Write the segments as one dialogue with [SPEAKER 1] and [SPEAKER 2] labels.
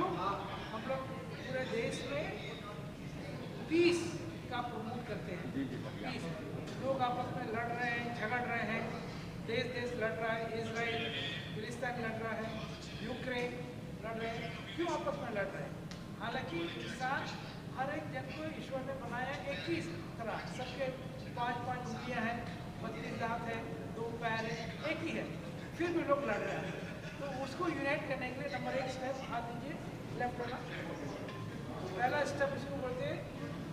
[SPEAKER 1] हम लोग पूरे देश में पीस का प्रमोट करते हैं। पीस, लोग आपस में लड़ रहे हैं, झगड़ रहे हैं, देश लड़ रहा है, इजराइल फिलिस्तीन लड़ रहा है, यूक्रेन लड़ रहे हैं, क्यों आपस में लड़ रहे हैं? हालांकि इंसान हर एक जन को ईश्वर ने बनाया एक ही तरह, सबके 5-5 उंगलियां हैं, 32 दांत है, 2 पैर है, एक ही है, फिर भी लोग लड़ रहे हैं। तो उसको यूनाइट करने के लिए नंबर 1 स्टेप हाथ दीजिए, लेफ्ट वाला पहला स्टेप इसको बोलते हैं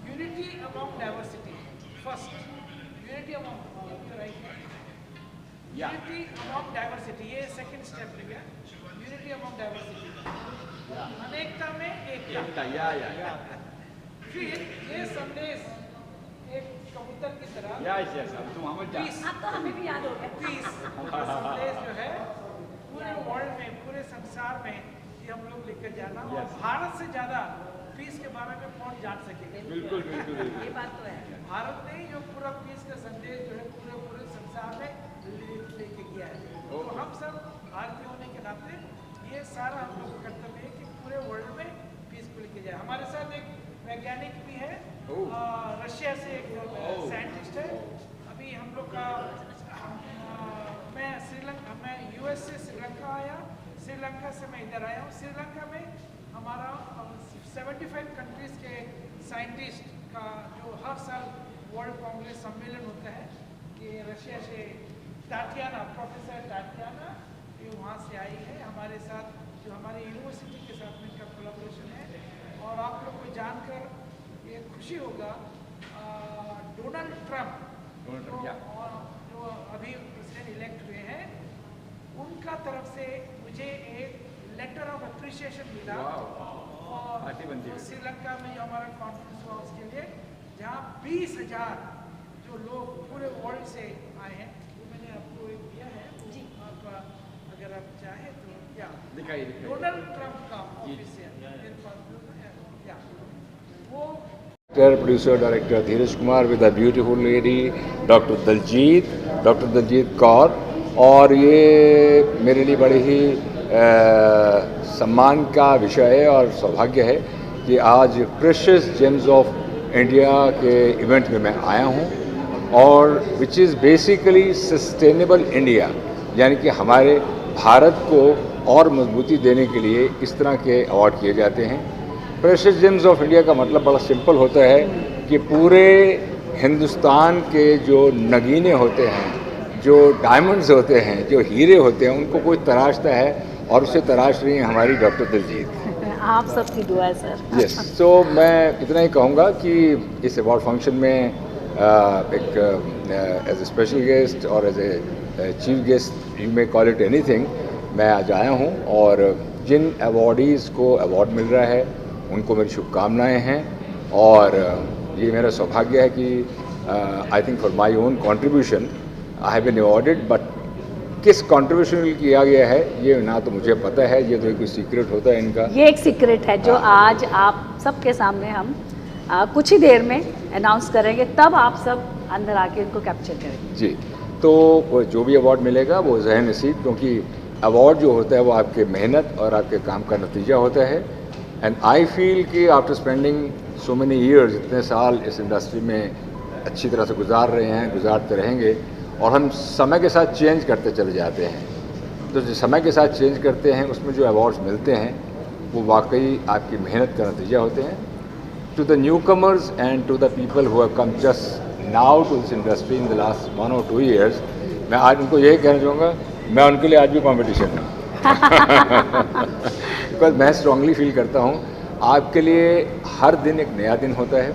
[SPEAKER 1] unity among diversity. First unity among right, unity among diversity, ये सेकंड स्टेप हो गया, यूनिटी अमॉन्ग डाइवर्सिटी, अनेकता में एकता। फिर ये संदेश एक कबूतर की तरह पीस,
[SPEAKER 2] अब तो हमें भी याद हो गया।
[SPEAKER 1] पीस संदेश जो है पूरे वर्ल्ड में, पूरे संसार में ये हम लोग लेकर जाना, और भारत से ज्यादा पीस के बारे में कौन जान सकेगा?
[SPEAKER 2] बिल्कुल ये बात तो है।
[SPEAKER 1] भारत ने जो पूरा पीस का संदेश जो है पूरे संसार में लेके गया है। तो हम सब भारतीय होने के नाते ये सारा हम लोग का कर्तव्य है कि पूरे वर्ल्ड में पीस को लेके जाए। हमारे साथ एक वैज्ञानिक भी है, रशिया से एक साइंटिस्ट है। अभी हम लोग का मैं यूएस से श्रीलंका आया, श्रीलंका से मैं इधर आया हूँ। श्रीलंका में हमारा 75 कंट्रीज के साइंटिस्ट का जो हर साल वर्ल्ड कांग्रेस सम्मेलन होता है, कि रशिया से टाटियाना, प्रोफेसर टाटियाना ये वहाँ से आई है हमारे साथ, जो हमारी यूनिवर्सिटी के साथ में इनका कोलैबोरेशन है। और आप लोग को जानकर ये खुशी होगा, डोनाल्ड ट्रंप जो अभी प्रेसिडेंट इलेक्ट हुए हैं, उनका तरफ से मुझे एक लेटर ऑफ अप्रिसिएशन मिला। और श्रीलंका में जो हमारा कॉन्फ्रेंस हुआ उसके लिए, जहाँ 20,000 जो लोग पूरे वर्ल्ड से आए हैं, वो मैंने आपको एक दिया है जी, आप अगर आप चाहें तो क्या दिखाइए। डोनाल्ड ट्रंप का ऑफिशियल मेरे पास वो
[SPEAKER 3] Producer Director Dheeraj Kumar with a beautiful lady Dr. Daljit Kaur, और ये मेरे लिए बड़े ही सम्मान का विषय है और सौभाग्य है कि आज प्रेशियस जेम्स ऑफ इंडिया के इवेंट में मैं आया हूँ, और which is basically sustainable India, यानी कि हमारे भारत को और मजबूती देने के लिए इस तरह के अवार्ड किए जाते हैं। प्रेशियस जेम्स ऑफ इंडिया का मतलब बड़ा सिंपल होता है कि पूरे हिंदुस्तान के जो नगीने होते हैं, जो डायमंड्स होते हैं, जो हीरे होते हैं, उनको कोई तराशता है, और उसे तराश रही है हमारी डॉक्टर दिलजीत।
[SPEAKER 2] आप सबकी दुआ है सर।
[SPEAKER 3] यस, तो मैं इतना ही कहूँगा कि इस अवार्ड फंक्शन में एक एज ए स्पेशल गेस्ट और as a chief guest, you may call it anything, मैं आज आया हूँ, और जिन अवॉर्डीज़ को अवार्ड मिल रहा है उनको मेरी शुभकामनाएं हैं। और ये मेरा सौभाग्य है कि I think for my own contribution I have been awarded, but किस कंट्रीब्यूशन किया गया है ये ना तो मुझे पता है, ये तो कोई सीक्रेट होता है इनका।
[SPEAKER 2] ये एक सीक्रेट है जो आज आप सबके सामने हम कुछ ही देर में अनाउंस करेंगे, तब आप सब अंदर आके इनको कैप्चर करेंगे।
[SPEAKER 3] जी, तो जो भी अवार्ड मिलेगा वो ज़हन नसीब, क्योंकि अवार्ड जो होता है वो आपके मेहनत और आपके काम का नतीजा होता है। एंड आई फील कि after spending so many years, इतने साल इस इंडस्ट्री में अच्छी तरह से गुजार रहे हैं, गुजारते रहेंगे, और हम समय के साथ चेंज करते चले जाते हैं। तो जो समय के साथ चेंज करते हैं उसमें जो अवार्ड्स मिलते हैं वो वाकई आपकी मेहनत का नतीजा होते हैं। To the new comers and to the people who have come just now to this industry in the last 1 or 2 years, मैं आज उनको यही कहना चाहूँगा, मैं उनके लिए आज भी कॉम्पिटिशन हूँ। बिकॉज मैं स्ट्रांगली फील करता हूँ आपके लिए हर दिन एक नया दिन होता है,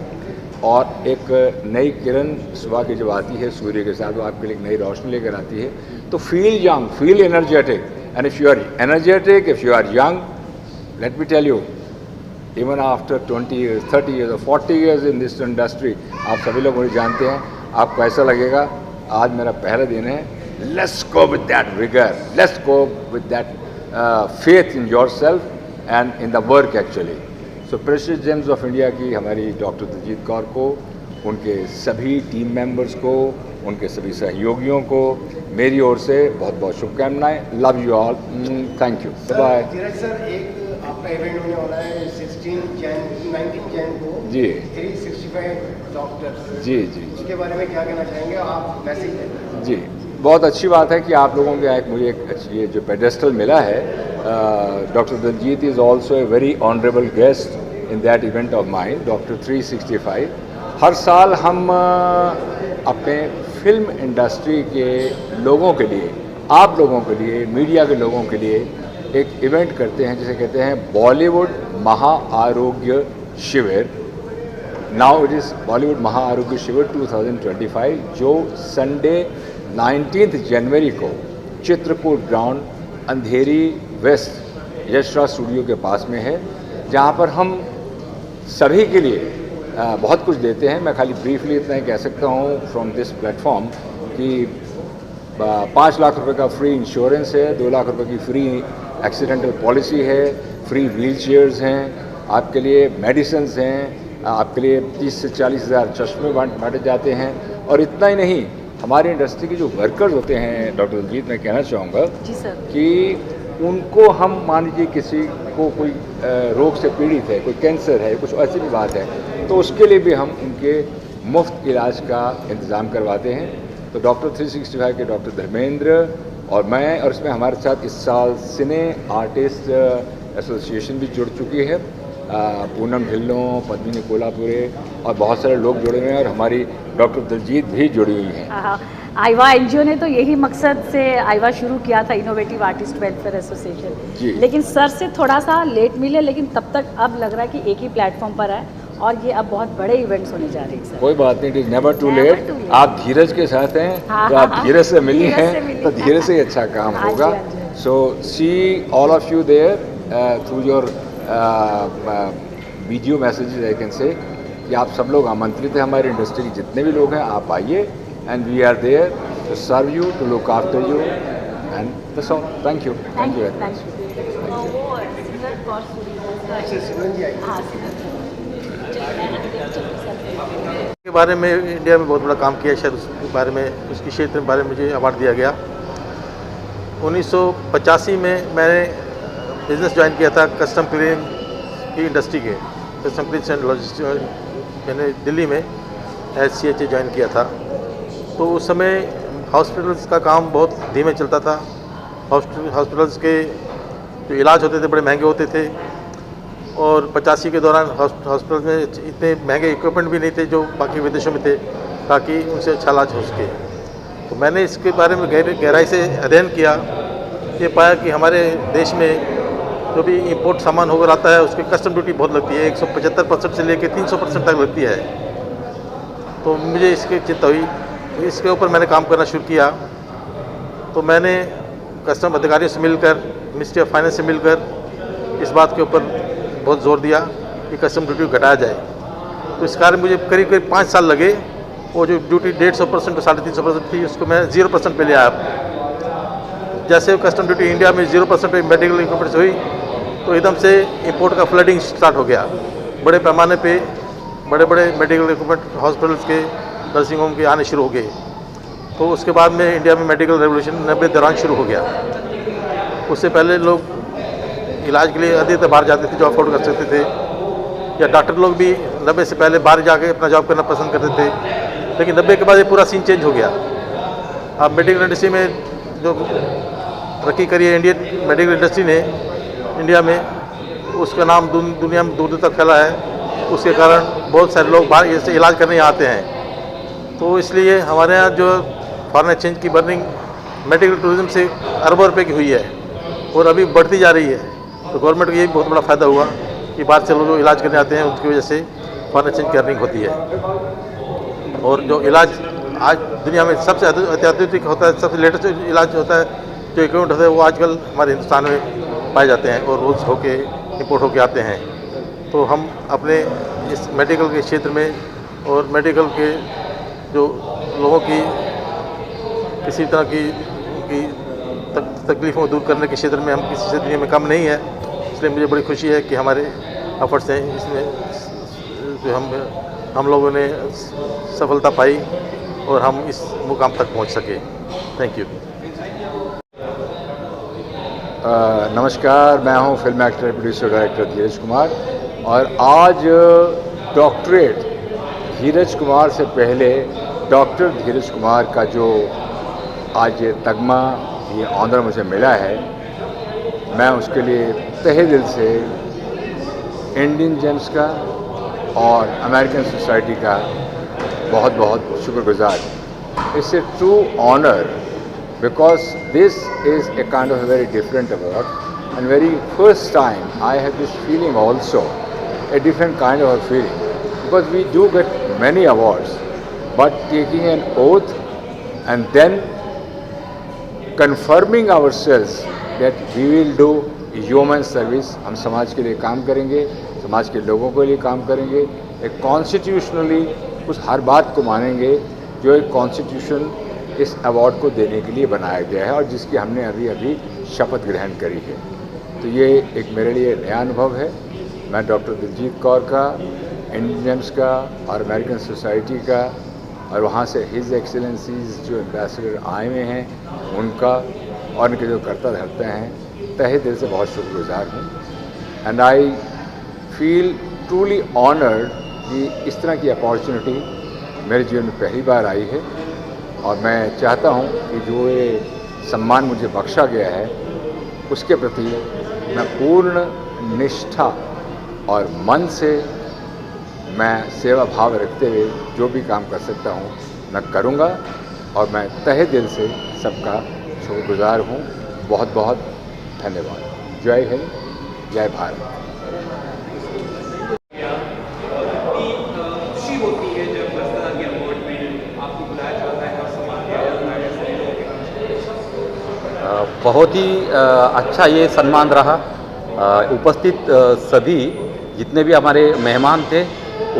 [SPEAKER 3] और एक नई किरण सुबह की जब आती है सूर्य के साथ, वो आपके लिए एक नई रोशनी लेकर आती है। तो feel young, feel energetic, and if you are energetic, if you are young, let me tell you, even after 20 years, 30 years और 40 years इन दिस इंडस्ट्री, आप सभी लोग मुझे जानते हैं, आपको ऐसा लगेगा आज मेरा पहला दिन है। Let's go with that vigour, let's go with that faith in your self and in the work actually. So precious James of India की हमारी डॉक्टर दिलजीत कौर को, उनके सभी टीम मेंबर्स को, उनके सभी सहयोगियों को मेरी ओर से बहुत बहुत शुभकामनाएं। Love you all, thank you, bye.
[SPEAKER 4] Dheeraj sir, एक आपका इवेंट होने वाला है 19 जैन को
[SPEAKER 3] जी
[SPEAKER 4] 365 डॉक्टर्स।
[SPEAKER 3] जी जी
[SPEAKER 4] उसके बारे में क्या कहना चाहेंगे आप, मैसेज दें।
[SPEAKER 3] जी, बहुत अच्छी बात है कि आप लोगों के एक मुझे एक अच्छी ये जो पेडेस्टल मिला है। Doctor Daljeet is also a very honourable guest in that event of mine, doctor 365। हर साल हम अपने फिल्म इंडस्ट्री के लोगों के लिए, आप लोगों के लिए, मीडिया के लोगों के लिए एक इवेंट करते हैं जिसे कहते हैं बॉलीवुड महाआरोग्य शिविर। नाउ इट इज़ बॉलीवुड महाआरोग्य शिविर 2025, जो संडे 19 जनवरी को चित्रकूट ग्राउंड, अंधेरी वेस्ट, यशराज स्टूडियो के पास में है, जहां पर हम सभी के लिए बहुत कुछ देते हैं। मैं खाली ब्रीफली इतना ही कह सकता हूं फ्रॉम दिस प्लेटफॉर्म कि 5 लाख रुपए का फ्री इंश्योरेंस है, 2 लाख रुपए की फ्री एक्सीडेंटल पॉलिसी है, फ्री व्हील चेयर्स हैं, आपके लिए मेडिसिन्स हैं, आपके लिए 30 से 40 हज़ार चश्मे बांटे जाते हैं। और इतना ही नहीं, हमारी इंडस्ट्री के जो वर्कर्स होते हैं, डॉक्टर दलजीत, मैं कहना चाहूँगा
[SPEAKER 2] जी सर
[SPEAKER 3] कि उनको हम, मान लीजिए किसी को कोई रोग से पीड़ित है, कोई कैंसर है, कुछ ऐसी भी बात है, तो उसके लिए भी हम उनके मुफ्त इलाज का इंतज़ाम करवाते हैं। तो डॉक्टर 365 के डॉक्टर धर्मेंद्र और मैं, और इसमें हमारे साथ इस साल सिने आर्टिस्ट एसोसिएशन भी जुड़ चुकी है, पूनम ढिल्लों, पद्मिनी कोल्हापुरे और बहुत सारे लोग जुड़े हुए हैं, और हमारी डॉक्टर दलजीत भी जुड़ी हुई हैं।
[SPEAKER 2] हाँ, आईवा एनजीओ ने तो यही मकसद से आईवा शुरू किया था, इनोवेटिव आर्टिस्ट वेलफेयर एसोसिएशन। लेकिन सर से थोड़ा सा लेट मिले, लेकिन तब तक अब लग रहा है कि एक ही प्लेटफॉर्म पर है और ये अब बहुत बड़े इवेंट्स होने जा रहे हैं सर।
[SPEAKER 3] कोई बात नहीं, it is never too late. आप धीरज के साथ हैं, तो आप धीरज से मिली हैं, तो धीरज से ही अच्छा काम होगा। So see all of you there through your video messages, I can say कि आप सब लोग आमंत्रित हैं। हमारी इंडस्ट्री के जितने भी लोग हैं, आप आइए, and we are there to serve you, to look after you, and that's all. Thank you, thank you.
[SPEAKER 5] के बारे में इंडिया में बहुत बड़ा काम किया, शायद उसके बारे में, उसकी क्षेत्र के बारे में मुझे अवार्ड दिया गया। 1985 में मैंने बिज़नेस ज्वाइन किया था कस्टम क्लीनिंग की इंडस्ट्री के, कस्टम क्लीनिंग एंड लॉजिस्टिक्स। मैंने दिल्ली में SCHA ज्वाइन किया था। तो उस समय हॉस्पिटल्स का काम बहुत धीमे चलता था। हॉस्पिटल्स के जो इलाज होते थे बड़े महंगे होते थे, और 85 के दौरान हॉस्पिटल में इतने महंगे इक्विपमेंट भी नहीं थे जो बाकी विदेशों में थे, ताकि उनसे अच्छा इलाज हो सके। तो मैंने इसके बारे में गहराई से अध्ययन किया। ये पाया कि हमारे देश में जो भी इंपोर्ट सामान होकर आता है, उसकी कस्टम ड्यूटी बहुत लगती है, 175% से लेकर 300% तक लगती है। तो मुझे इसकी चिंता हुई, इसके ऊपर मैंने काम करना शुरू किया। तो मैंने कस्टम अधिकारियों से मिलकर, मिनिस्ट्री ऑफ फाइनेंस से मिलकर इस बात के ऊपर बहुत जोर दिया कि कस्टम ड्यूटी घटाया जाए। तो इस कारण मुझे करीब करीब 5 साल लगे। वो जो ड्यूटी 150% 350% थी, उसको मैं 0% पे ले आया। जैसे कस्टम ड्यूटी इंडिया में 0% पे मेडिकल इक्विपमेंट से हुई, तो एकदम से इंपोर्ट का फ्लडिंग स्टार्ट हो गया। बड़े पैमाने पे बड़े बड़े मेडिकल इक्विपमेंट हॉस्पिटल्स के, नर्सिंग होम के आने शुरू हो गए। तो उसके बाद में इंडिया में मेडिकल रेवोल्यूशन 90 दौरान शुरू हो गया। उससे पहले लोग इलाज के लिए अधिकतर बाहर जाते थे जो अफोर्ड कर सकते थे, या डॉक्टर लोग भी 90 से पहले बाहर जाके अपना जॉब करना पसंद करते थे। लेकिन 90 के बाद ये पूरा सीन चेंज हो गया। अब मेडिकल इंडस्ट्री में जो तरक्की करी है इंडियन मेडिकल इंडस्ट्री ने इंडिया में, उसका नाम दुनिया में दूर दूर तक फैला है। उसके कारण बहुत सारे लोग बाहर ऐसे इलाज करने आते हैं। तो इसलिए हमारे यहाँ जो फॉरेन एक्सचेंज की बर्निंग मेडिकल टूरिज्म से अरबों रुपए की हुई है, और अभी बढ़ती जा रही है। तो गवर्नमेंट को ये बहुत बड़ा फ़ायदा हुआ कि बाहर से लोग इलाज करने आते हैं, उनकी वजह से फॉरेन एक्सचेंज की अर्निंग होती है। और जो इलाज आज दुनिया में सबसे अत्याधुनिक होता है, सबसे लेटेस्ट इलाज होता है, जो इक्विपमेंट होता है, वो आजकल हमारे हिंदुस्तान में पाए जाते हैं और रोज़ होके इंपोर्ट होके आते हैं। तो हम अपने इस मेडिकल के क्षेत्र में और मेडिकल के जो लोगों की किसी तरह की तकलीफ़ों को दूर करने के क्षेत्र में हम किसी से दुनिया में कम नहीं है। इसलिए मुझे बड़ी खुशी है कि हमारे एफर्ट्स हैं इसमें जो हम लोगों ने सफलता पाई और हम इस मुकाम तक पहुंच सके। Thank you.
[SPEAKER 3] नमस्कार, मैं हूं फिल्म एक्टर प्रोड्यूसर डायरेक्टर धीरज कुमार और आज डॉक्टरेट धीरज कुमार से पहले डॉक्टर धीरज कुमार का जो आज ये तगमा, ये ऑनर मुझे मिला है, मैं उसके लिए तहे दिल से इंडियन जेम्स का और अमेरिकन सोसाइटी का बहुत बहुत शुक्रगुजार हूँ। It's a true honour because this is a kind of a very different award, and very first time I have this feeling also, a different kind of a feeling, because we do get many awards, but taking an oath and then confirming ourselves that we will do human service, हम समाज के लिए काम करेंगे, समाज के लोगों के लिए काम करेंगे, एक कॉन्स्टिट्यूशनली उस हर बात को मानेंगे जो एक कॉन्स्टिट्यूशन इस अवार्ड को देने के लिए बनाया गया है और जिसकी हमने अभी शपथ ग्रहण करी है। तो ये एक मेरे लिए नया अनुभव है। मैं डॉक्टर दिलजीत कौर का, इंडियन जेम्स का और अमेरिकन सोसाइटी का और वहाँ से हिज एक्सीलेंसीज जो एम्बेसडर आए हुए हैं उनका और उनके जो करता धरते हैं, तहे दिल से बहुत शुक्रगुजार हूँ। And I feel truly honoured कि इस तरह की अपॉर्चुनिटी मेरे जीवन में पहली बार आई है और मैं चाहता हूं कि जो ये सम्मान मुझे बख्शा गया है उसके प्रति मैं पूर्ण निष्ठा और मन से मैं सेवा भाव रखते हुए जो भी काम कर सकता हूं मैं करूंगा और मैं तहे दिल से सबका शुक्रगुजार हूं। बहुत बहुत धन्यवाद। जय हिंद, जय भारत।
[SPEAKER 6] बहुत ही अच्छा ये सम्मान रहा। उपस्थित सभी जितने भी हमारे मेहमान थे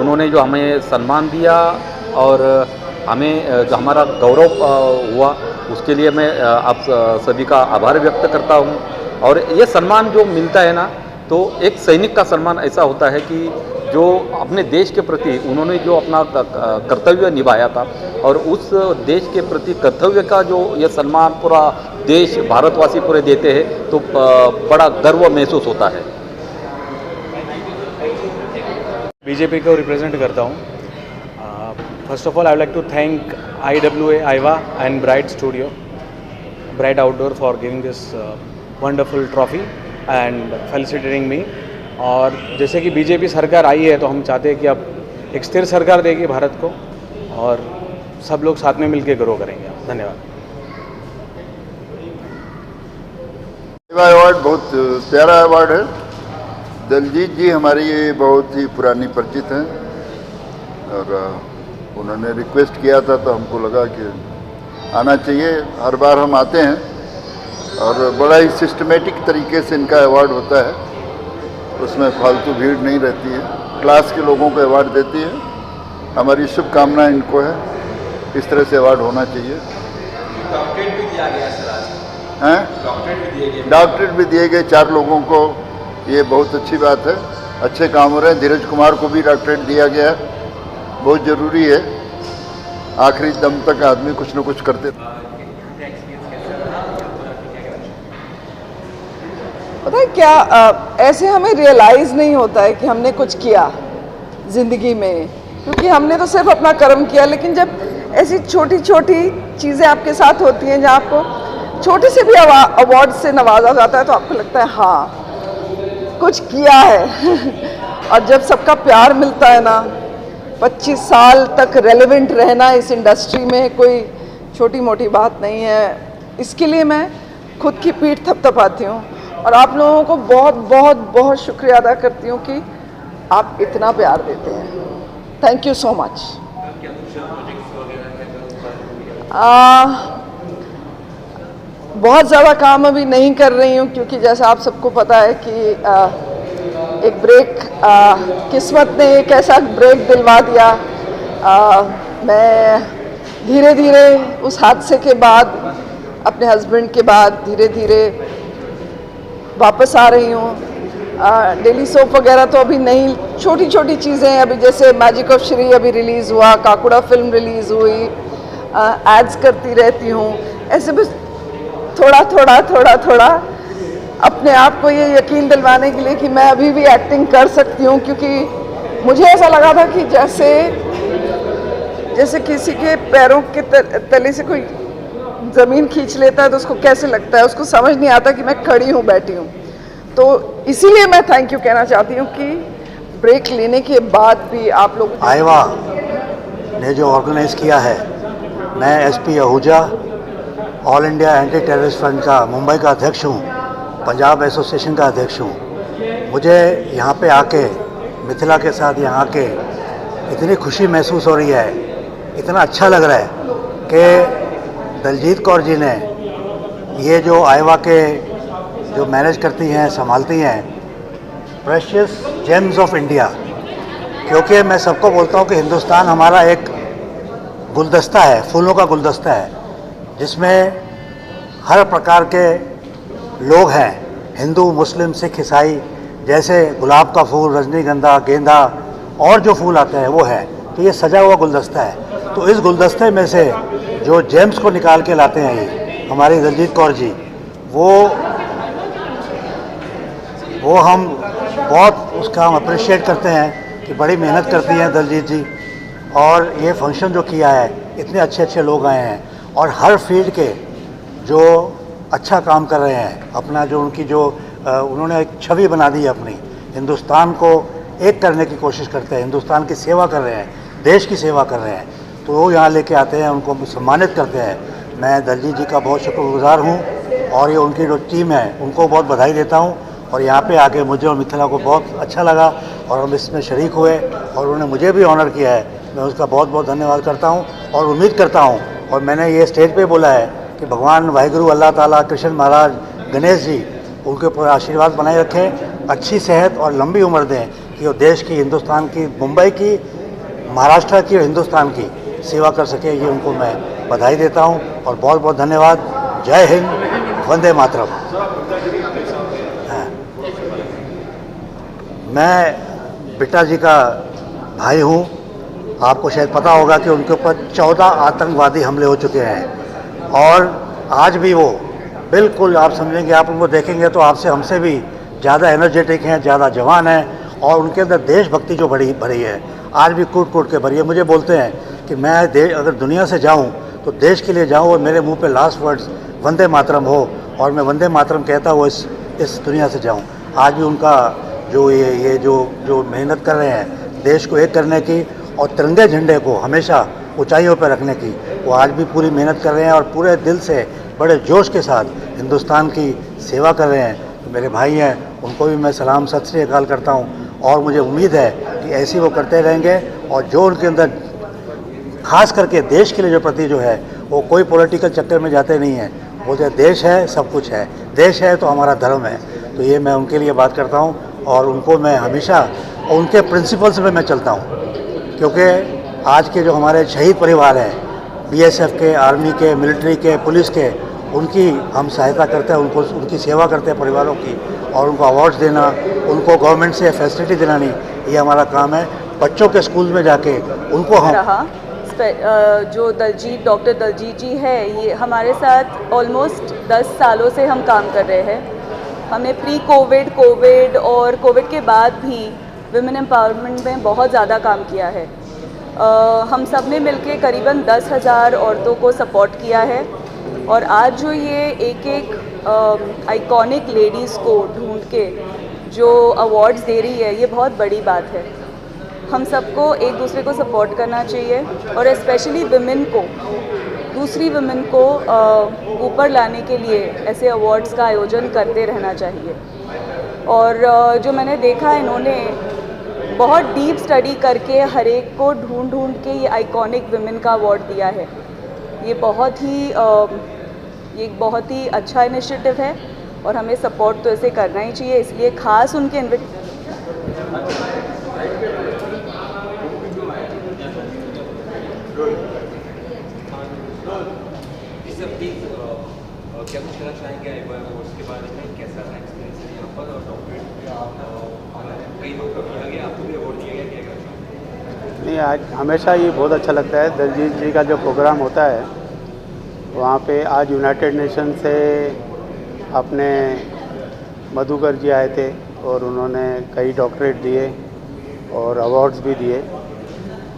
[SPEAKER 6] उन्होंने जो हमें सम्मान दिया और हमें जो हमारा गौरव हुआ उसके लिए मैं आप सभी का आभार व्यक्त करता हूँ। और ये सम्मान जो मिलता है ना, तो एक सैनिक का सम्मान ऐसा होता है कि जो अपने देश के प्रति उन्होंने जो अपना कर्तव्य निभाया था और उस देश के प्रति कर्तव्य का जो ये सम्मान पूरा देश भारतवासी पूरे देते हैं तो बड़ा गर्व महसूस होता है।
[SPEAKER 7] बीजेपी को रिप्रेजेंट करता हूँ। First of all I would like to thank IWA आइवा and Bright studio, Bright outdoor for giving this wonderful trophy and felicitating me. और जैसे कि बीजेपी सरकार आई है तो हम चाहते हैं कि अब एक स्थिर सरकार देगी भारत को और सब लोग साथ में मिलकर ग्रो करेंगे। धन्यवाद।
[SPEAKER 8] अवार्ड बहुत प्यारा अवार्ड है। दिलजीत जी हमारी ये बहुत ही पुरानी परिचित हैं और उन्होंने रिक्वेस्ट किया था तो हमको लगा कि आना चाहिए। हर बार हम आते हैं और बड़ा ही सिस्टमेटिक तरीके से इनका अवार्ड होता है, उसमें फालतू भीड़ नहीं रहती है, क्लास के लोगों को अवार्ड देती है। हमारी शुभकामना इनको है, इस तरह से अवार्ड होना चाहिए।
[SPEAKER 6] डॉक्टरेट भी दिया गया सर आज
[SPEAKER 8] हैं? डॉक्टरेट भी दिए गए 4 लोगों को, ये बहुत अच्छी बात है। अच्छे काम हो रहे हैं। धीरज कुमार को भी डॉक्टरेट दिया गया, बहुत ज़रूरी है। आखिरी दम तक आदमी कुछ न कुछ करते।
[SPEAKER 9] पता है क्या, ऐसे हमें रियलाइज़ नहीं होता है कि हमने कुछ किया ज़िंदगी में, क्योंकि हमने तो सिर्फ अपना कर्म किया। लेकिन जब ऐसी छोटी छोटी चीज़ें आपके साथ होती हैं जहाँ आपको छोटे से भी अवार्ड से नवाजा जाता है तो आपको लगता है हाँ कुछ किया है। और जब सबका प्यार मिलता है ना, 25 साल तक रेलेवेंट रहना इस इंडस्ट्री में कोई छोटी मोटी बात नहीं है। इसके लिए मैं खुद की पीठ थपथपाती हूँ और आप लोगों को बहुत बहुत बहुत शुक्रिया अदा करती हूँ कि आप इतना प्यार देते हैं। Thank you so much. बहुत ज़्यादा काम अभी नहीं कर रही हूँ क्योंकि जैसा आप सबको पता है कि एक ब्रेक किस्मत ने एक ऐसा ब्रेक दिलवा दिया। मैं धीरे धीरे उस हादसे के बाद, अपने हस्बैंड के बाद धीरे धीरे वापस आ रही हूँ। डेली सोप वगैरह तो अभी नहीं, छोटी छोटी चीज़ें अभी, जैसे मैजिक ऑफ श्री अभी रिलीज़ हुआ, काकुड़ा फिल्म रिलीज़ हुई, एड्स करती रहती हूँ। ऐसे बस थोड़ा थोड़ा थोड़ा थोड़ा अपने आप को ये यकीन दिलवाने के लिए कि मैं अभी भी एक्टिंग कर सकती हूँ, क्योंकि मुझे ऐसा लगा था कि जैसे किसी के पैरों के तले से कोई ज़मीन खींच लेता है तो उसको कैसे लगता है, उसको समझ नहीं आता कि मैं खड़ी हूँ, बैठी हूँ। तो इसीलिए मैं थैंक यू कहना चाहती हूँ कि ब्रेक लेने के बाद भी आप लोग
[SPEAKER 10] आईवा ने जो ऑर्गेनाइज़ किया है, मैं SP Ahuja all India anti terrorist front का मुंबई का अध्यक्ष हूँ, पंजाब एसोसिएशन का अध्यक्ष हूँ। मुझे यहाँ पे आके मिथिला के साथ यहाँ आके इतनी खुशी महसूस हो रही है, इतना अच्छा लग रहा है कि दलजीत कौर जी ने ये जो आईवा के जो मैनेज करती हैं, संभालती हैं, प्रेशियस जेम्स ऑफ इंडिया, क्योंकि मैं सबको बोलता हूँ कि हिंदुस्तान हमारा एक गुलदस्ता है, फूलों का गुलदस्ता है, जिसमें हर प्रकार के लोग हैं, हिंदू, मुस्लिम, सिख, ईसाई। जैसे गुलाब का फूल, रजनीगंधा, गेंदा और जो फूल आते हैं वो है, तो ये सजा हुआ गुलदस्ता है। तो इस गुलदस्ते में से जो जेम्स को निकाल के लाते हैं ये हमारी दलजीत कौर जी, वो हम बहुत उसका हम अप्रिशिएट करते हैं कि बड़ी मेहनत करती हैं दलजीत जी। और ये फंक्शन जो किया है, इतने अच्छे अच्छे लोग आए हैं और हर फील्ड के जो अच्छा काम कर रहे हैं, अपना जो उनकी जो उन्होंने एक छवि बना दी है अपनी, हिंदुस्तान को एक करने की कोशिश करते हैं, हिंदुस्तान की सेवा कर रहे हैं, देश की सेवा कर रहे हैं, तो वो यहाँ लेके आते हैं, उनको सम्मानित करते हैं। मैं दलजीत जी का बहुत शुक्रगुजार हूँ और ये उनकी जो टीम है उनको बहुत बधाई देता हूँ। और यहाँ पे आके मुझे और मिथिला को बहुत अच्छा लगा और हम इसमें शरीक हुए और उन्होंने मुझे भी ऑनर किया है, मैं उसका बहुत बहुत धन्यवाद करता हूँ और उम्मीद करता हूँ, और मैंने ये स्टेज पे बोला है कि भगवान वाहिगुरु अल्लाह ताला, कृष्ण महाराज, गणेश जी उनके ऊपर आशीर्वाद बनाए रखें, अच्छी सेहत और लंबी उम्र दें कि वो देश की, हिंदुस्तान की, मुंबई की, महाराष्ट्र की और हिंदुस्तान की सेवा कर सके। ये उनको मैं बधाई देता हूँ और बहुत बहुत धन्यवाद। जय हिंद, वंदे मातरम। मैं बिट्टा जी का भाई हूँ। आपको शायद पता होगा कि उनके ऊपर 14 आतंकवादी हमले हो चुके हैं और आज भी वो बिल्कुल, आप समझेंगे, आप उनको देखेंगे तो आपसे, हमसे भी ज़्यादा एनर्जेटिक हैं, ज़्यादा जवान हैं और उनके अंदर देशभक्ति जो भरी है, आज भी कूट कूट के भरी है। मुझे बोलते हैं कि मैं अगर दुनिया से जाऊँ तो देश के लिए जाऊँ और मेरे मुँह पे लास्ट वर्ड्स वंदे मातरम हो और मैं वंदे मातरम कहता हुआ इस दुनिया से जाऊँ। आज भी उनका जो ये जो मेहनत कर रहे हैं देश को एक करने की और तिरंगे झंडे को हमेशा ऊंचाइयों पर रखने की, वो आज भी पूरी मेहनत कर रहे हैं और पूरे दिल से, बड़े जोश के साथ हिंदुस्तान की सेवा कर रहे हैं। तो मेरे भाई हैं, उनको भी मैं सलाम सत श्री अकाल करता हूँ और मुझे उम्मीद है कि ऐसे वो करते रहेंगे और जो उनके अंदर खास करके देश के लिए जो प्रति जो है, वो कोई पॉलिटिकल चक्कर में जाते नहीं हैं, बोलते देश है सब कुछ है, देश है तो हमारा धर्म है। तो ये मैं उनके लिए बात करता हूँ और उनको मैं हमेशा उनके प्रिंसिपल्स में मैं चलता हूँ, क्योंकि आज के जो हमारे शहीद परिवार हैं, बीएसएफ के, आर्मी के, मिलिट्री के, पुलिस के, उनकी हम सहायता करते हैं, उनको उनकी सेवा करते हैं परिवारों की, और उनको अवार्ड्स देना, उनको गवर्नमेंट से फैसिलिटी दिलानी, ये हमारा काम है। बच्चों के स्कूल में जाके उनको हम
[SPEAKER 2] जो डॉक्टर दलजीत जी है, ये हमारे साथ ऑलमोस्ट 10 सालों से हम काम कर रहे हैं। हमने प्री कोविड और कोविड के बाद भी विमेन एम्पावरमेंट में बहुत ज़्यादा काम किया है। हम सब ने मिलके करीबन 10,000 औरतों को सपोर्ट किया है और आज जो ये एक आइकॉनिक लेडीज़ को ढूंढ के जो अवार्ड्स दे रही है, ये बहुत बड़ी बात है। हम सबको एक दूसरे को सपोर्ट करना चाहिए और स्पेशली विमेन को, दूसरी विमेन को ऊपर लाने के लिए ऐसे अवार्ड्स का आयोजन करते रहना चाहिए। और जो मैंने देखा, इन्होंने बहुत डीप स्टडी करके हर एक को ढूंढ के ये आइकॉनिक विमेन का अवार्ड दिया है। ये एक बहुत ही अच्छा इनिशिएटिव है और हमें सपोर्ट तो ऐसे करना ही चाहिए। इसलिए ख़ास उनके
[SPEAKER 11] क्या कुछ कहना चाहेंगे उसके बारे में, कैसा था एक्सपीरियंस है यहाँ पर, और डॉक्टरेट कई लोग लगे, आपको भी अवार्ड दिया गया, क्या कहना चाहेंगे?
[SPEAKER 12] नहीं, आज हमेशा ये बहुत अच्छा लगता है, दलजीत जी का जो प्रोग्राम होता है वहाँ पे आज यूनाइटेड नेशन से अपने मधुकर जी आए थे और उन्होंने कई डॉक्टरेट दिए और अवार्ड्स भी दिए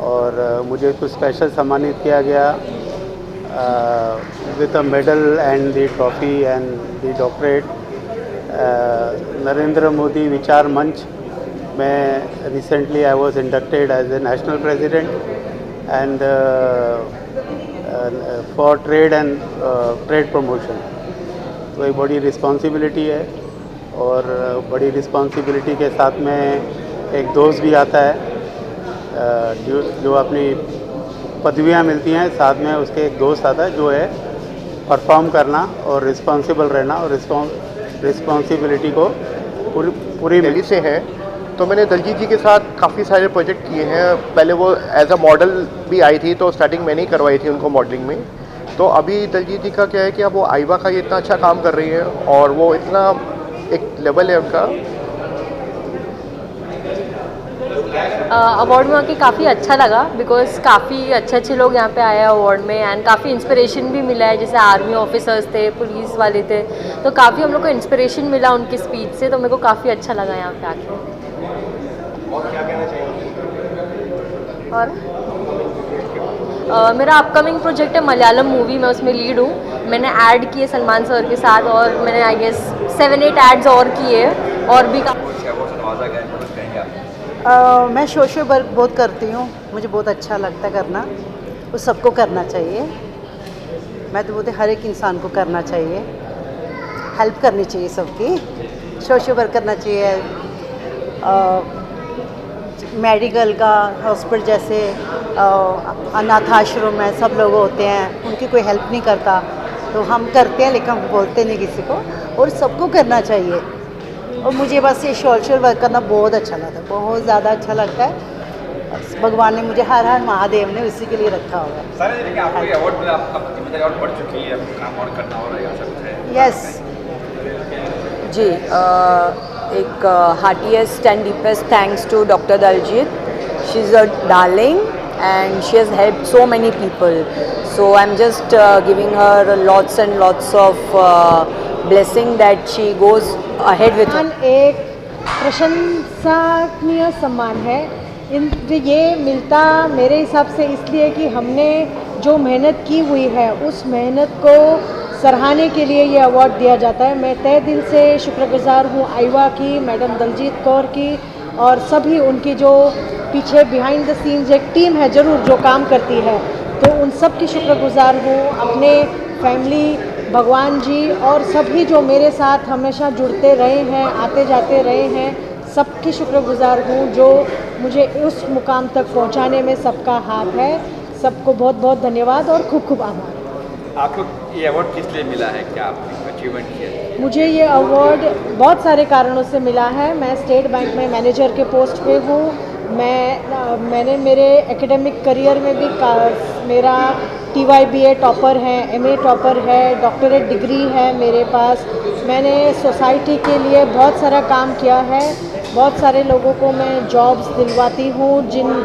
[SPEAKER 12] और मुझे कुछ स्पेशल सम्मानित किया गया with a medal and the trophy and the doctorate Narendra Modi Vichar Manch में recently I was inducted as a national president and for trade and trade promotion. तो एक बड़ी रिस्पॉन्सिबिलिटी है और बड़ी रिस्पॉन्सिबिलिटी के साथ में एक दोस्त भी आता है जो अपनी पदवियां मिलती हैं, साथ में उसके एक दोस्त आता है जो है परफॉर्म करना और रिस्पॉन्सिबल रहना और रिस्पॉन्सिबिलिटी को पूरी
[SPEAKER 4] दिल्ली से है। तो मैंने दलजीत जी के साथ काफ़ी सारे प्रोजेक्ट किए हैं। पहले वो एज अ मॉडल भी आई थी, तो स्टार्टिंग मैंने ही करवाई थी उनको मॉडलिंग में। तो अभी दलजीत जी का क्या है कि अब वो आईवा का ये इतना अच्छा काम कर रही है और वो इतना एक लेवल है उनका।
[SPEAKER 13] अवार्ड में आके काफ़ी अच्छा लगा बिकॉज काफ़ी अच्छे लोग यहाँ पे आए अवार्ड में एंड काफ़ी इंस्पिरेशन भी मिला है। जैसे आर्मी ऑफिसर्स थे, पुलिस वाले थे, तो काफ़ी हम लोग को इंस्पिरेशन मिला उनकी स्पीच से। तो मेरे को काफ़ी अच्छा लगा यहाँ पे आके।
[SPEAKER 4] और क्या कहना चाहिए?
[SPEAKER 13] और मेरा अपकमिंग प्रोजेक्ट है मलयालम मूवी, मैं उसमें लीड हूँ। मैंने ऐड किए सलमान सर के साथ और मैंने आई गेस 7-8 एड्स और किए और भी
[SPEAKER 14] मैं सोशल वर्क बहुत करती हूँ, मुझे बहुत अच्छा लगता है करना। वो सबको करना चाहिए। मैं तो बोलती हर एक इंसान को करना चाहिए, हेल्प करनी चाहिए सबकी। सोशल वर्क करना चाहिए, मेडिकल का, हॉस्पिटल जैसे अनाथ आश्रम में सब लोग होते हैं, उनकी कोई हेल्प नहीं करता, तो हम करते हैं लेकिन हम बोलते नहीं किसी को, और सबको करना चाहिए। और मुझे बस ये सोशल वर्क करना बहुत अच्छा लगता है, बहुत ज़्यादा अच्छा लगता है। भगवान ने मुझे हर हर महादेव ने उसी के लिए रखा हुआ है। यस
[SPEAKER 15] जी, एक heartiest and deepest thanks to doctor Daljeet. She is a darling and she has helped so many people, so I'm just giving her lots and lots of blessing that she goes ahead with it.
[SPEAKER 16] एक प्रशंसनीय सम्मान है। ये मिलता मेरे हिसाब से इसलिए कि हमने जो मेहनत की हुई है उस मेहनत को सराहने के लिए ये अवार्ड दिया जाता है। मैं तहे दिल से शुक्रगुजार हूँ आईवा की, मैडम दलजीत कौर की और सभी उनकी जो पीछे बिहाइंड द सीन्स एक टीम है ज़रूर जो काम करती है, तो उन सब की शुक्रगुजार हूँ। अपने फैमिली, भगवान जी और सभी जो मेरे साथ हमेशा जुड़ते रहे हैं, आते जाते रहे हैं, सबकी शुक्रगुजार हूँ जो मुझे उस मुकाम तक पहुँचाने में सबका हाथ है। सबको बहुत बहुत धन्यवाद और खूब खूब आभार।
[SPEAKER 11] आपको ये अवार्ड किस लिए मिला है, क्या आपने अचीवमेंट किया है?
[SPEAKER 16] मुझे ये अवार्ड बहुत सारे कारणों से मिला है। मैं स्टेट बैंक में मैनेजर के पोस्ट पे हूँ। मैंने मेरे एकेडमिक करियर में भी मेरा TYBA टॉपर है, MA टॉपर है, डॉक्टरेट डिग्री है मेरे पास। मैंने सोसाइटी के लिए बहुत सारा काम किया है। बहुत सारे लोगों को मैं जॉब्स दिलवाती हूँ,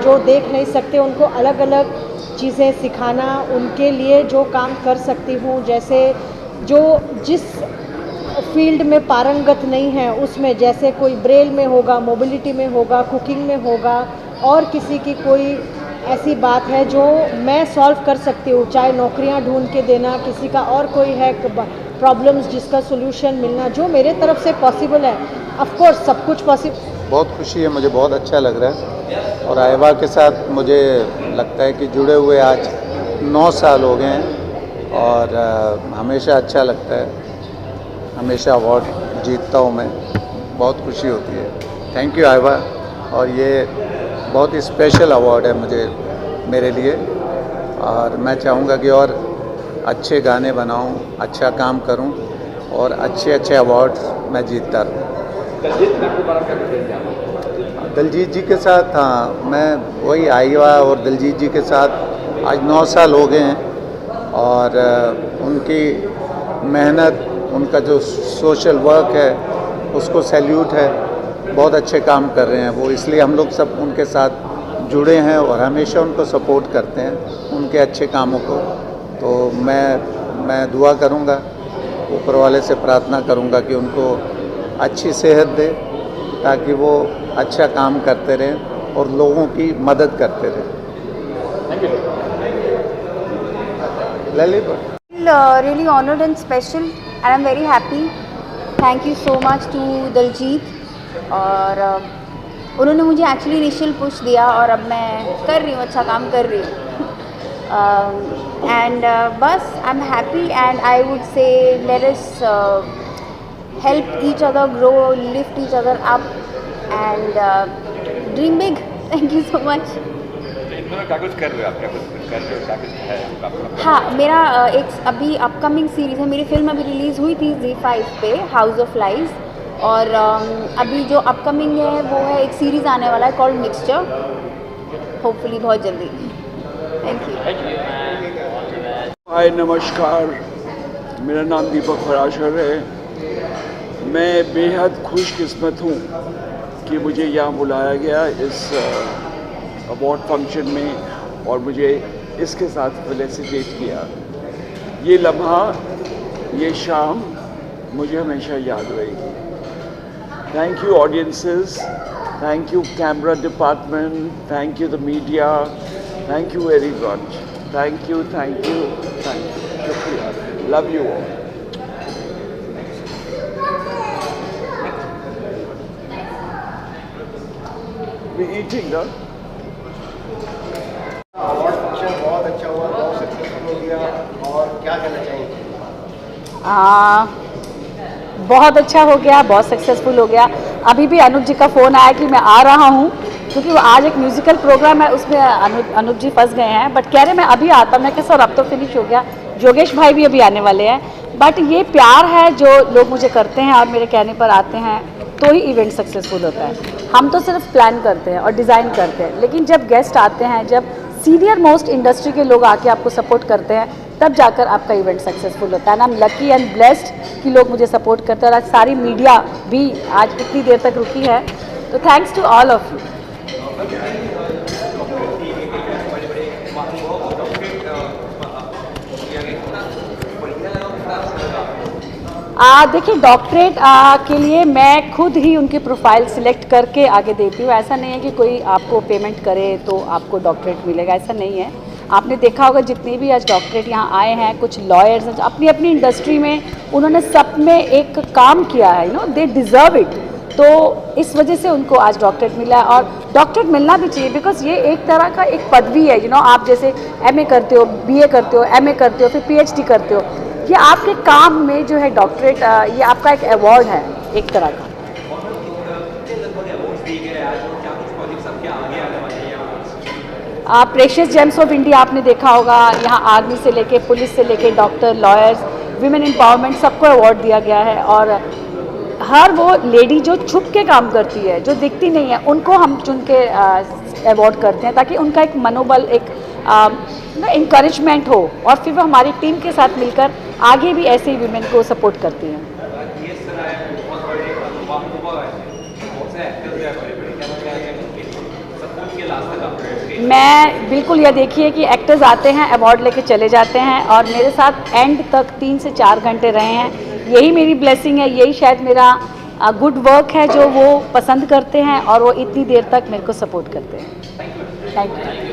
[SPEAKER 16] जो देख नहीं सकते उनको अलग अलग चीज़ें सिखाना, उनके लिए जो काम कर सकती हूँ। जैसे जो जिस फील्ड में पारंगत नहीं है उसमें, जैसे कोई ब्रेल में होगा, मोबिलिटी में होगा, कुकिंग में होगा, और किसी की कोई ऐसी बात है जो मैं सॉल्व कर सकती हूँ, चाहे नौकरियाँ ढूंढ के देना, किसी का और कोई है प्रॉब्लम्स जिसका सोल्यूशन मिलना, जो मेरे तरफ से पॉसिबल है। ऑफ कोर्स सब कुछ पॉसिबल। बहुत खुशी है, मुझे बहुत अच्छा लग रहा है और आईवा के साथ मुझे लगता है कि जुड़े हुए आज 9 साल हो गए हैं और हमेशा अच्छा लगता है, हमेशा अवार्ड जीतता हूँ मैं, बहुत खुशी होती है। थैंक यू आईवा, और ये बहुत ही स्पेशल अवार्ड है मेरे लिए, और मैं चाहूँगा कि और अच्छे गाने बनाऊँ, अच्छा काम करूँ और अच्छे अच्छे अवार्ड्स मैं जीतता रहूँ। दलजीत जी के साथ, हाँ, मैं वही आईवा और दलजीत जी के साथ आज 9 साल हो गए हैं और उनकी मेहनत, उनका जो सोशल वर्क है उसको सैल्यूट है। बहुत अच्छे काम कर रहे हैं वो, इसलिए हम लोग सब उनके साथ जुड़े हैं और हमेशा उनको सपोर्ट करते हैं उनके अच्छे कामों को। तो मैं दुआ करूंगा, ऊपर वाले से प्रार्थना करूंगा कि उनको
[SPEAKER 17] अच्छी सेहत दे, ताकि वो अच्छा काम करते रहें और लोगों की मदद करते रहें। Lalit
[SPEAKER 18] really honored and special and I'm very happy. Thank you so much to Daljit. और उन्होंने मुझे एक्चुअली इनिशियल पुश दिया और अब मैं कर रही हूँ, अच्छा काम कर रही हूँ। एंड बस I am happy and I would say let us help each other grow, lift each other up and dream big. Thank you so much.
[SPEAKER 11] क्या कुछ कर रहे हो आप, क्या कुछ कर रहे हो, क्या कुछ है आपका?
[SPEAKER 18] हाँ, मेरा एक अभी अपकमिंग सीरीज़ है। मेरी फिल्म अभी रिलीज़ हुई थी ZEE5 पे, हाउस ऑफ लाइज, और अभी जो अपकमिंग है वो है एक सीरीज़ आने वाला है कॉल्ड मिक्सचर, होपफुली बहुत जल्दी। Thank you.
[SPEAKER 19] हाय, नमस्कार, मेरा नाम दीपक फराशर है। मैं बेहद खुशकिस्मत हूँ कि मुझे यहाँ बुलाया गया इस अवार्ड फंक्शन में और मुझे इसके साथ फेलिसिटेट किया। ये लम्हा, ये शाम मुझे हमेशा याद रहेगी। Thank you audiences, thank you camera department, thank you the media, thank you very much, thank you, thank you, thank you, शुक्रिया, love you all. We eating, ना?
[SPEAKER 20] अवार्ड फंक्शन बहुत अच्छा हुआ, बहुत सक्सेसफुल हो गया, और क्या कहना चाहेंगे?
[SPEAKER 2] बहुत अच्छा हो गया, बहुत सक्सेसफुल हो गया। अभी भी अनुज जी का फ़ोन आया कि मैं आ रहा हूँ, क्योंकि वो आज एक म्यूज़िकल प्रोग्राम है, उसमें अनुज जी फंस गए हैं, बट कह रहे मैं अभी आता। मैं कह सर अब तो फिनिश हो गया, योगेश भाई भी अभी आने वाले हैं। बट ये प्यार है जो लोग मुझे करते हैं और मेरे कहने पर आते हैं, तो ही इवेंट सक्सेसफुल होता है। हम तो सिर्फ प्लान करते हैं और डिज़ाइन करते हैं, लेकिन जब गेस्ट आते हैं, जब सीनियर मोस्ट इंडस्ट्री के लोग आके आपको सपोर्ट करते हैं, तब जाकर आपका इवेंट सक्सेसफुल होता है। I am lucky and blessed कि लोग मुझे सपोर्ट करते हैं, और आज सारी मीडिया भी आज इतनी देर तक रुकी है, तो thanks to all of you. देखिए, डॉक्टरेट के लिए मैं खुद ही उनकी प्रोफाइल सिलेक्ट करके आगे देती हूँ। ऐसा नहीं है कि कोई आपको पेमेंट करे तो आपको डॉक्टरेट मिलेगा, ऐसा नहीं है। आपने देखा होगा जितने भी आज डॉक्टरेट यहाँ आए हैं, कुछ लॉयर्स हैं अपनी अपनी इंडस्ट्री में, उन्होंने सब में एक काम किया है, दे डिज़र्व इट। तो इस वजह से उनको आज डॉक्टरेट मिला है, और डॉक्टरेट मिलना भी चाहिए, बिकॉज ये एक तरह का एक पदवी है। आप जैसे MA करते हो, BA करते हो, MA करते हो, फिर PhD करते हो, ये आपके काम में जो है डॉक्टरेट, ये आपका एक अवार्ड है एक तरह का। प्रेशियस जेम्स ऑफ इंडिया आपने देखा होगा, यहाँ आर्मी से लेके पुलिस से लेके डॉक्टर, लॉयर्स, विमेन एम्पावरमेंट, सबको अवार्ड दिया गया है। और हर वो लेडी जो छुप के काम करती है, जो दिखती नहीं है, उनको हम चुन के अवार्ड करते हैं, ताकि उनका एक मनोबल, एक इंकरेजमेंट हो, और फिर वो हमारी टीम के साथ मिलकर आगे भी ऐसे ही वीमेन को सपोर्ट करती हैं। मैं बिल्कुल, यह देखिए कि एक्टर्स आते हैं, अवार्ड लेके चले जाते हैं, और मेरे साथ एंड तक 3 से 4 घंटे रहे हैं। यही मेरी ब्लेसिंग है, यही शायद मेरा गुड वर्क है जो वो पसंद करते हैं, और वो इतनी देर तक मेरे को सपोर्ट करते हैं। Thank you.